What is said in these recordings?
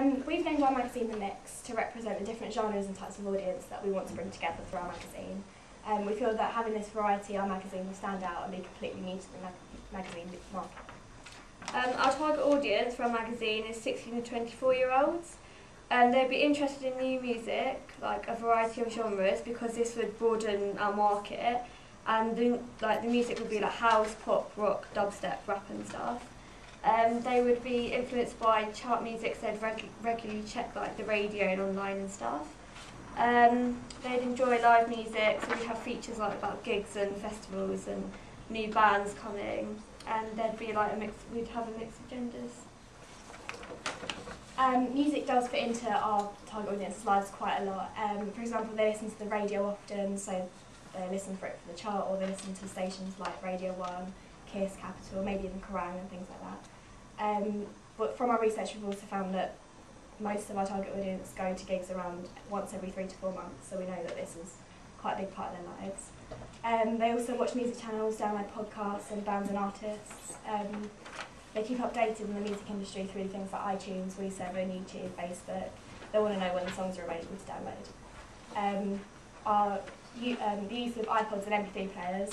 We've named our magazine The Mix to represent the different genres and types of audience that we want to bring together for our magazine. We feel that having this variety, our magazine will stand out and be completely new to the magazine market. Our target audience for our magazine is 16 to 24-year-olds. They'd be interested in new music, like a variety of genres, because this would broaden our market. And the music would be like house, pop, rock, dubstep, rap and stuff. They would be influenced by chart music, so they'd regularly check like the radio and online and stuff. They'd enjoy live music, so we'd have features like about gigs and festivals and new bands coming, and there'd be like we'd have a mix of genders. Music does fit into our target audience's lives quite a lot. For example, they listen to the radio often, so they listen for it for the chart, or they listen to stations like Radio 1, Kiss, Capital, maybe even Kerrang and things like that. But from our research, we've also found that most of our target audience go to gigs around once every 3 to 4 months, so we know that this is quite a big part of their lives. They also watch music channels, download podcasts and bands and artists. They keep updated in the music industry through things like iTunes, We7, YouTube, Facebook. They want to know when the songs are available to download. The use of iPods and MP3 players,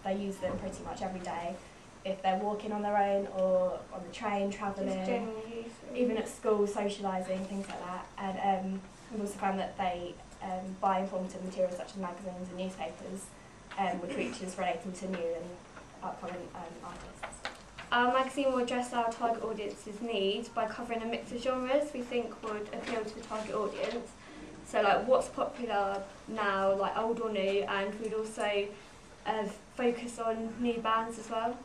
they use them pretty much every day. If they're walking on their own or on the train, travelling, even at school, socialising, things like that. And we've also found that they buy informative materials such as magazines and newspapers with features relating to new and upcoming artists. Our magazine will address our target audience's needs by covering a mix of genres we think would appeal to the target audience. So like what's popular now, like old or new, and we'd also focus on new bands as well.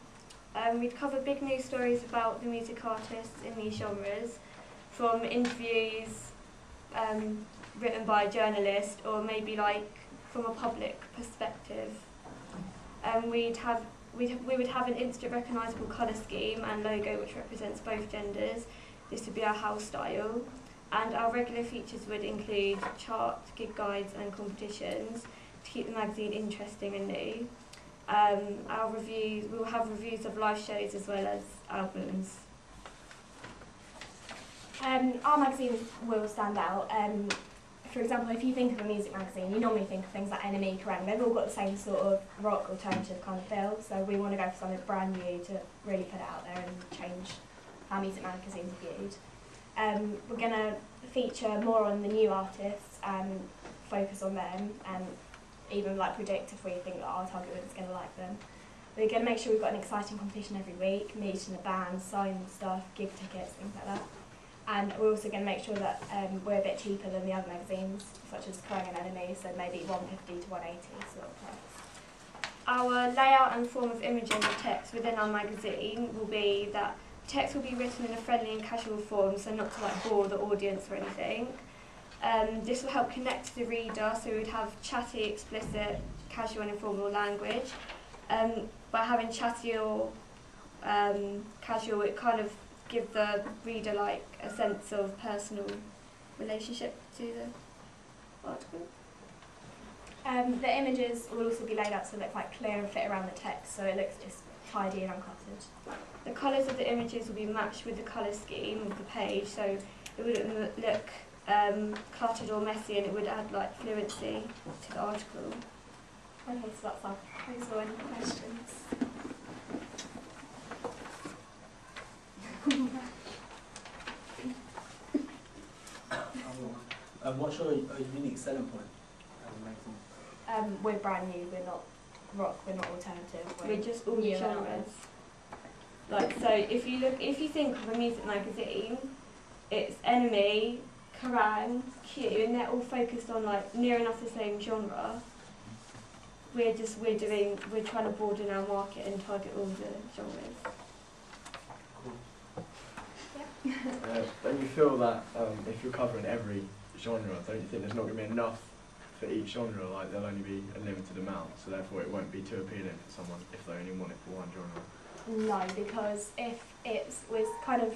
We'd cover big news stories about the music artists in these genres, from interviews written by a journalist, or maybe like from a public perspective. We would have an instant recognisable colour scheme and logo which represents both genders. This would be our house style. And our regular features would include charts, gig guides and competitions to keep the magazine interesting and new. We'll have reviews of live shows as well as albums. Our magazine will stand out. For example, if you think of a music magazine, you normally think of things like Enemy, Kerrang. They've all got the same sort of rock alternative kind of feel, so we want to go for something brand new to really put it out there and change how music magazines are viewed. We're going to feature more on the new artists and focus on them, and even like predict if we think that our target audience is going to like them. We're going to make sure we've got an exciting competition every week, meeting the bands, signing stuff, gig tickets, things like that. And we're also going to make sure that we're a bit cheaper than the other magazines, such as Kerrang and Enemy, so maybe 150 to 180 sort of price. Our layout and form of imaging and text within our magazine will be that text will be written in a friendly and casual form, so not to like bore the audience or anything. This will help connect to the reader, so we'd have chatty, explicit, casual and informal language. By having chatty or casual, it kind of gives the reader like a sense of personal relationship to the article. The images will also be laid out so they look quite clear and fit around the text, so it looks just tidy and uncluttered. The colours of the images will be matched with the colour scheme of the page, so it wouldn't look cluttered or messy, and it would add like fluency to the article. Okay, so that's all. Thanks for any questions. What's your unique selling point as a magazine? We're brand new, we're not rock, we're not alternative. We're just all new genres. Like, so if you think of a music magazine, it's Enemy, Kerrang, Q, and they're all focused on like near enough the same genre. We're trying to broaden our market and target all the genres. Don't you feel that if you're covering every genre, don't you think there's not going to be enough for each genre? Like there'll only be a limited amount, so therefore it won't be too appealing for someone if they only want it for one genre. No, because if we're kind of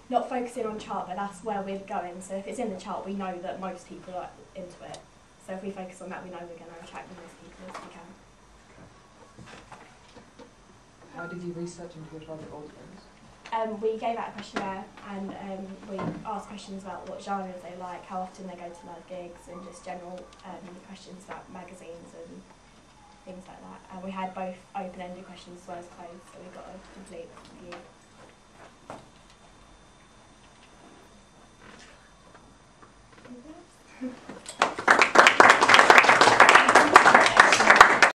not focusing on chart, but that's where we're going. So if it's in the chart, we know that most people are into it. So if we focus on that, we know we're going to attract the most people as we can. How did you research into your target audience? we gave out a questionnaire and we asked questions about what genres they like, how often they go to live gigs, and just general questions about magazines and things like that. And we had both open-ended questions as well as closed, so we got a complete view.